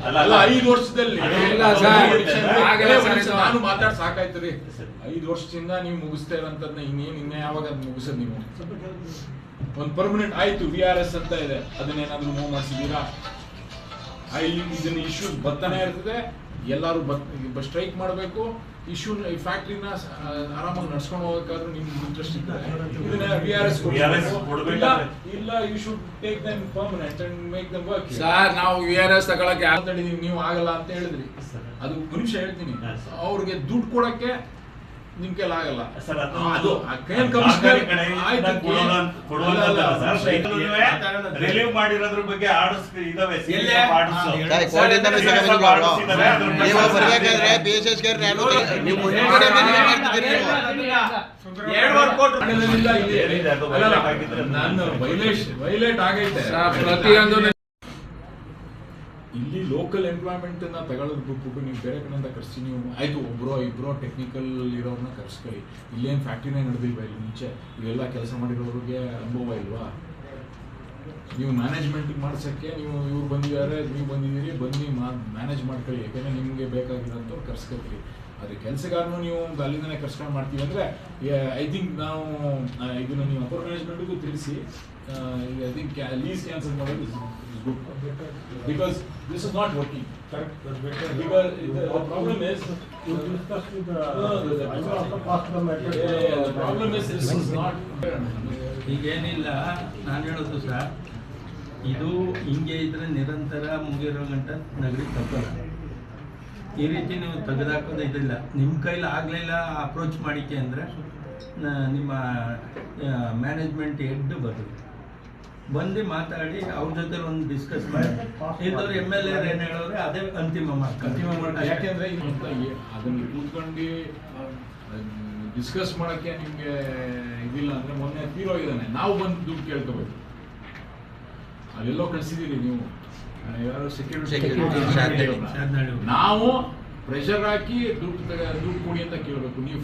ಅಲ್ಲ 5 ವರ್ಷದಲ್ಲಿ ನಾನು ಮಾತಾಡ್ ಸಾಕಾಯ್ತು ರೀ. 5 ವರ್ಷದಿಂದ ನೀವು ಮುಗಿಸ್ತಾ ಇರೋಂಥದ್ನ ಇನ್ನೇ ಯಾವಾಗ ಮುಗಿಸೋದು ನೀವು? ಒಂದು ಪರ್ಮನೆಂಟ್ ಆಯ್ತು VRS ಅಂತ ಇದೆ, ಅದನ್ನೇನಾದ್ರೂ ಮೂವ್ ಮಾಡಿಸಿದೀರಾ? ಇದನ್ನ ಇಶ್ಯೂಸ್ ಬರ್ತಾನೆ ಇರ್ತದೆ, ಎಲ್ಲರೂ ಸ್ಟ್ರೈಕ್ ಮಾಡಬೇಕು, ಇಶ್ಯೂ ಫ್ಯಾಕ್ಟ್ರಿನ ಆರಾಮಾಗಿ ನಡ್ಸ್ಕೊಂಡು ಹೋಗಬೇಕಾದ್ರೂ ನಿಮ್ಗೆ ಇಂಟ್ರೆಸ್ಟ್ ಇರ್ತದೆ. ಇದನ್ನ VRS ಇಲ್ಲ, you should take them permanent and make them work. Sir, ನಾವು VRS ತಗೊಳಕ್ಕೆ ಮಾತಾಡಿದೀವಿ, ನೀವು ಆಗಲ್ಲ ಅಂತ ಹೇಳಿದ್ರಿ. ಅದು ನಿಮಿಷ ಹೇಳ್ತೀನಿ, ಅವ್ರಿಗೆ ದುಡ್ಡು ಕೊಡಕ್ಕೆ ನಿಮ್ ಕೈಲಿ ಆಗಲ್ಲ. ಅದು ರಿಲೀವ್ ಮಾಡಿರೋದ್ರ ಬಗ್ಗೆ ಆರ್ಡರ್ಸ್ ಇದಾವೆ. ವೈಲೇಟ್ ಆಗೈತೆ. ಪ್ರತಿಯೊಂದು ಇಲ್ಲಿ ಲೋಕಲ್ ಎಂಪ್ಲಾಯ್ಮೆಂಟ್ ನ ತಗೊಳ್ಳೋದು ಬಿಟ್ಬಿಟ್ಟು ನೀವು ಬೇರೆ ಕಡೆಯಿಂದ ಕರ್ಸಿ, ನೀವು ಆಯ್ತು ಒಬ್ಬರೋ ಇಬ್ಬರೋ ಟೆಕ್ನಿಕಲ್ ಇರೋರನ್ನ ಕರ್ಸ್ಕೊಳ್ಳಿ. ಇಲ್ಲೇನು ಫ್ಯಾಕ್ಟ್ರಿನೇ ನಡೆದಿಲ್ವಾ? ಇಲ್ಲಿ ಮುಂಚೆ ಇವೆಲ್ಲ ಕೆಲಸ ಮಾಡಿರೋರಿಗೆ ಅನುಭವ ಇಲ್ವಾ? ನೀವು ಮ್ಯಾನೇಜ್ಮೆಂಟ್ ಮಾಡ್ಸೋಕ್ಕೆ ಇವ್ರು ಬಂದಿದ್ದಾರೆ, ನೀವು ಬಂದಿದ್ದೀರಿ, ಬನ್ನಿ ಮ್ಯಾನೇಜ್ ಮಾಡ್ಕೊಳ್ಳಿ. ಯಾಕೆಂದರೆ ನಿಮಗೆ ಬೇಕಾಗಿರೋಂಥವ್ರು ಕರ್ಸ್ಕೊತೀರಿ. ಅದೇ ಕೆಲಸಗಾರನು ನೀವು ಅಲ್ಲಿಂದನೇ ಕರ್ಸ್ಕೊಂಡು ಮಾಡ್ತೀವಿ ಅಂದರೆ ಐ ಥಿಂಕ್ ನಾವು ಇದನ್ನು ನೀವು ಅಪರ್ ಮ್ಯಾನೇಜ್ಮೆಂಟ್ಗೂ ತಿಳಿಸಿ. ಐ ಥಿಂಕ್ ಲೀಸ್ ಕ್ಯಾನ್ಸಲ್ ಮಾಡೋದು is good, because this is not working. Because the problem is this is not. ಈಗೇನಿಲ್ಲ, ನಾನು ಹೇಳೋದು ಸರ್, ಇದು ಹಿಂಗೆ ಇದ್ರೆ ನಿರಂತರ ಮುಗಿರೋ ಗಂಟ ನಗರಿ ತಪ್ಪಲ್ಲ. ಈ ರೀತಿ ನೀವು ತೆಗೆದಾಕೋದು ಇದಿಲ್ಲ. ನಿಮ್ಮ ಕೈಲಿ ಆಗಲಿಲ್ಲ ಅಪ್ರೋಚ್ ಮಾಡಿಕೆ ಅಂದರೆ ನಿಮ್ಮ ಮ್ಯಾನೇಜ್ಮೆಂಟ್ ಹೆಡ್ ಬಂದು ಮಾತಾಡಿ ಅವ್ರ ಜೊತೆ ಒಂದು ಡಿಸ್ಕಸ್ ಮಾಡಿ. ಇದ್ದವ್ರು MLA ಏನು ಹೇಳೋರೆ ಅದೇ ಅಂತಿಮ ಮಾಡ್ತಾರೆ. ಯಾಕೆಂದರೆ ಅದನ್ನು ಕೂತ್ಕೊಂಡು ಡಿಸ್ಕಸ್ ಮಾಡೋಕ್ಕೆ ನಿಮಗೆ ಇದಿಲ್ಲ ಅಂದರೆ ಮೊನ್ನೆ ತೀರೋಗಿದ್ದಾನೆ, ನಾವು ಬಂದು ದುಡ್ಡು ಕೇಳ್ಕೋಬೇಕು. ಅಲ್ಲೆಲ್ಲೋ ಕಳಿಸಿದ್ದೀರಿ ನೀವು, ಯಾರು ಸೆಕ್ಯೂರಿಟಿ, ನಾವು ಪ್ರೆಷರ್ ಹಾಕಿ ದುಡ್ಡು ಕೊಡಿ ಅಂತ ಕೇಳಬೇಕು. ನೀವು